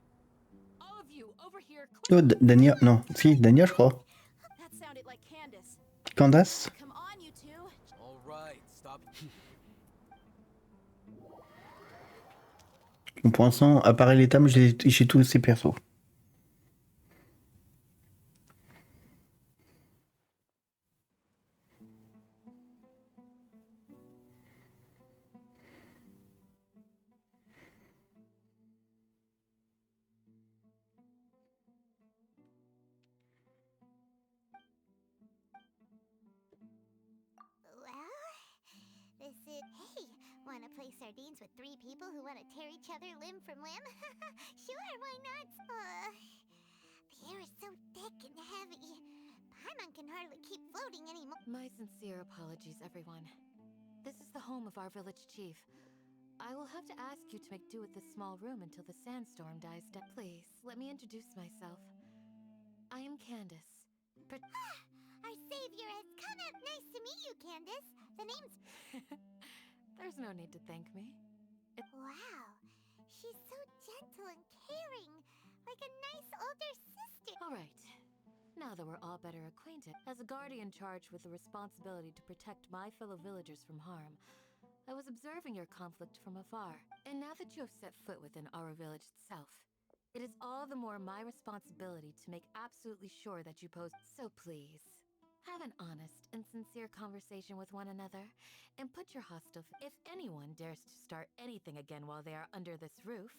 All of you, over here. Oh, Dania, non, si, Dania, je crois. That sounded like Candace. Candace? Come on, you two. All right, stop. Bon, pour l'instant, à part l'état, j'ai tous ces persos. Hey, wanna play sardines with 3 people who wanna tear each other limb from limb? Sure, why not? The air is so thick and heavy. Paimon can hardly keep floating anymore. My sincere apologies, everyone. This is the home of our village chief. I will have to ask you to make do with this small room until the sandstorm dies down. Please, let me introduce myself. I am Candace. Our savior has come out. Nice to meet you, Candace. The name's... There's no need to thank me. Wow, she's so gentle and caring, like a nice older sister. All right. Now that we're all better acquainted, as a guardian charged with the responsibility to protect my fellow villagers from harm, I was observing your conflict from afar. And now that you have set foot within our village itself, it is all the more my responsibility to make absolutely sure that you pose. So please, have an honest and sincere conversation with one another, and put your hostile— If anyone dares to start anything again while they are under this roof,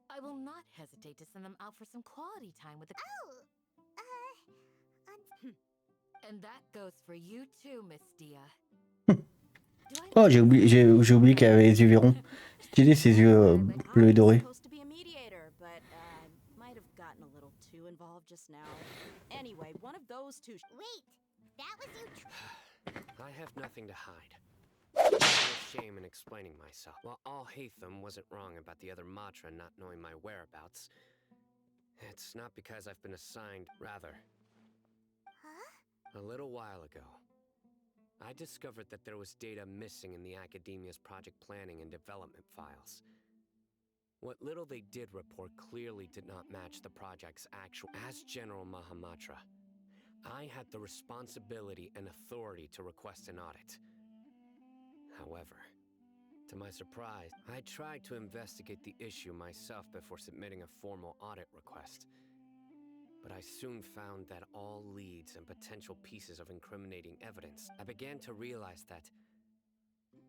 I will not hesitate to send them out for some quality time with the— And that goes for you too, Miss Dia. Oh, j'ai oublié qu'elle avait les yeux verrons. Stylé, ses yeux bleus et dorés. Anyway, one of those two— Wait, that was you. I have nothing to hide. I'm no shame in explaining myself. While Al-Haytham wasn't wrong about the other Matra not knowing my whereabouts, it's not because I've been assigned. Rather, a little while ago, I discovered that there was data missing in the Academia's project planning and development files. What little they did report clearly did not match the project's actual— As General Mahamatra, I had the responsibility and authority to request an audit, However, to my surprise, I tried to investigate the issue myself before submitting a formal audit request. But I soon found that all leads and potential pieces of incriminating evidence, I began to realize that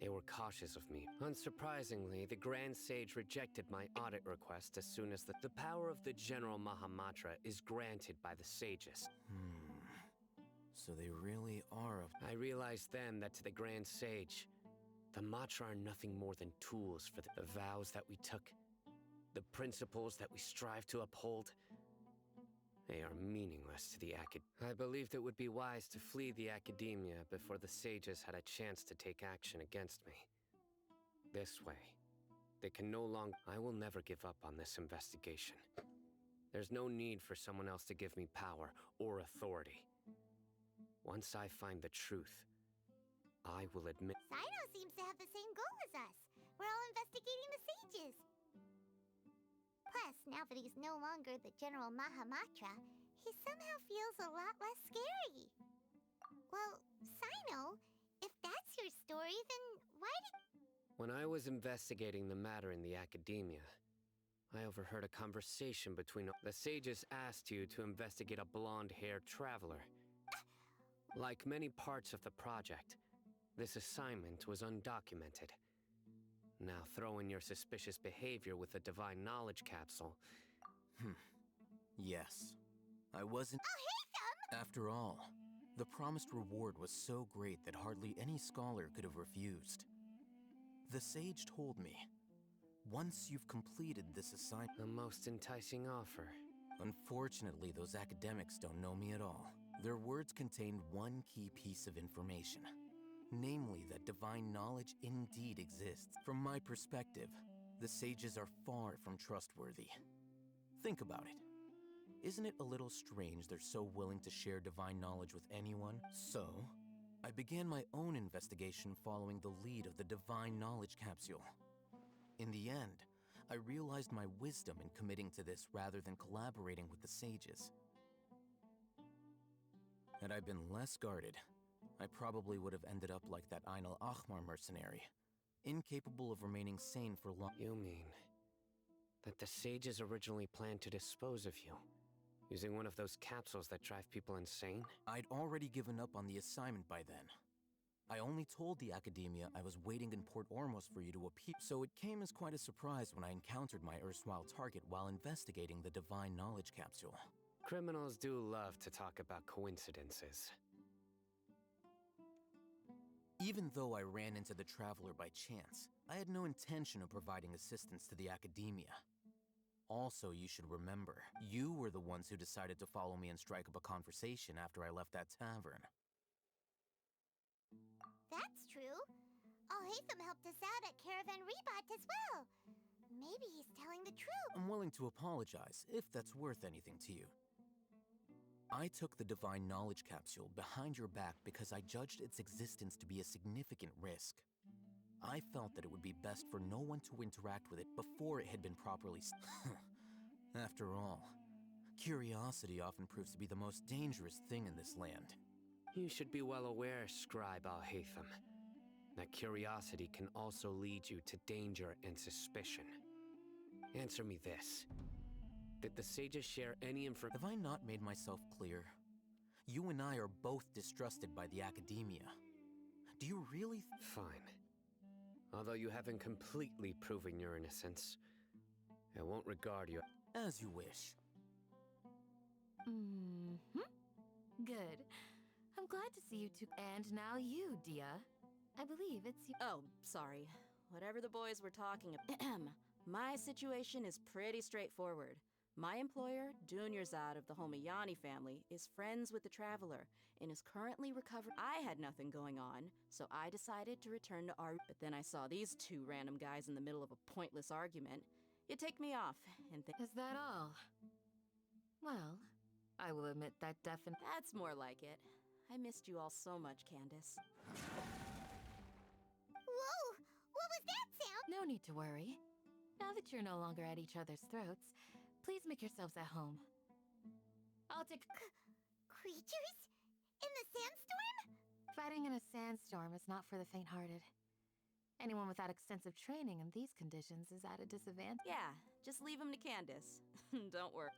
they were cautious of me. Unsurprisingly, the Grand Sage rejected my audit request as soon as the power of the General Mahamatra is granted by the sages. So they really are I realized then that to the Grand Sage, the Matra are nothing more than tools for the vows that we took, the principles that we strive to uphold. They are meaningless to the I believed it would be wise to flee the academia before the sages had a chance to take action against me. This way, they can no longer... I will never give up on this investigation. There's no need for someone else to give me power or authority. Once I find the truth, I will admit... Sino seems to have the same goal as us. We're all investigating the sages. Plus, now that he's no longer the General Mahamatra, he somehow feels a lot less scary. Well, Sino, if that's your story, then why did... When I was investigating the matter in the academia, I overheard a conversation between... The sages asked you to investigate a blonde-haired traveler. Like many parts of the project, this assignment was undocumented. Now throw in your suspicious behavior with the divine knowledge capsule. Yes. I wasn't... I'll hate them! After all, the promised reward was so great that hardly any scholar could have refused. The sage told me, once you've completed this assignment... A most enticing offer. Unfortunately, those academics don't know me at all. Their words contained one key piece of information. Namely, that divine knowledge indeed exists. From my perspective, the sages are far from trustworthy. Think about it. Isn't it a little strange they're so willing to share divine knowledge with anyone? So, I began my own investigation following the lead of the divine knowledge capsule. In the end, I realized my wisdom in committing to this rather than collaborating with the sages. Had I been less guarded, I probably would have ended up like that Ain al-Ahmar mercenary, incapable of remaining sane for long. You mean that the sages originally planned to dispose of you, using one of those capsules that drive people insane? I'd already given up on the assignment by then. I only told the academia I was waiting in Port Ormos for you to appear, so it came as quite a surprise when I encountered my erstwhile target while investigating the divine knowledge capsule. Criminals do love to talk about coincidences. Even though I ran into the traveler by chance, I had no intention of providing assistance to the academia. Also, you should remember, you were the ones who decided to follow me and strike up a conversation after I left that tavern. That's true. Al-Haytham helped us out at Caravan Rebat as well. Maybe he's telling the truth. I'm willing to apologize, if that's worth anything to you. I took the divine knowledge capsule behind your back because I judged its existence to be a significant risk. I felt that it would be best for no one to interact with it before it had been properly After all, curiosity often proves to be the most dangerous thing in this land. You should be well aware, Scribe Al-Haytham, that curiosity can also lead you to danger and suspicion. Answer me this. Did the sages share any information? Have I not made myself clear? You and I are both distrusted by the academia. Do you really Fine. Although you haven't completely proven your innocence, I won't regard you... As you wish. Good. I'm glad to see you two. And now you, Dia. I believe it's you. Oh, sorry. Whatever the boys were talking about. My situation is pretty straightforward. My employer, Dunyarzad of the Homayani family, is friends with the traveler and is currently recovering. I had nothing going on, so I decided to return to our. But then I saw these two random guys in the middle of a pointless argument. It ticked me off and Is that all? Well, I will admit that definitely. That's more like it. I missed you all so much, Candace. Whoa! What was that sound? No need to worry. Now that you're no longer at each other's throats, please make yourselves at home. I'll take... Creatures? In the sandstorm? Fighting in a sandstorm is not for the faint-hearted. Anyone without extensive training in these conditions is at a disadvantage. Yeah, just leave him to Candace. Don't worry.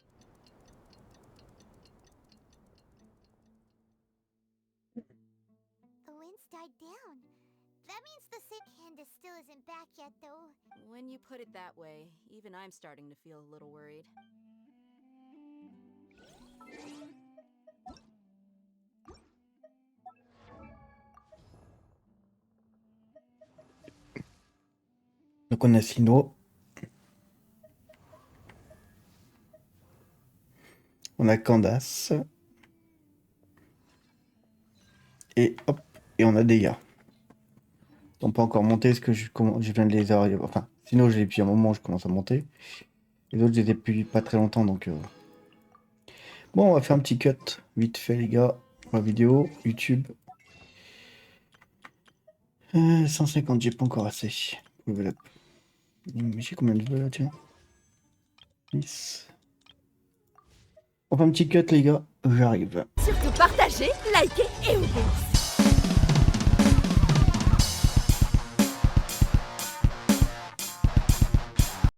The winds died down. That means the sick Candace still isn't back yet, though. When you put it that way, even I'm starting to feel a little worried. Donc on a Sino. On a Candace. Et hop, et on a Deya. Ils n'ont pas encore monté parce que je viens de les avoir. Enfin, sinon je l'ai depuis un moment, je commence à monter. Les autres, je les ai depuis pas très longtemps, donc... Bon, on va faire un petit cut, vite fait les gars, pour la vidéo, YouTube. 150, j'ai pas encore assez. Level up. J'ai combien de level là, tiens 10. On fait un petit cut les gars, j'arrive. Surtout partagez, likez et oubliez.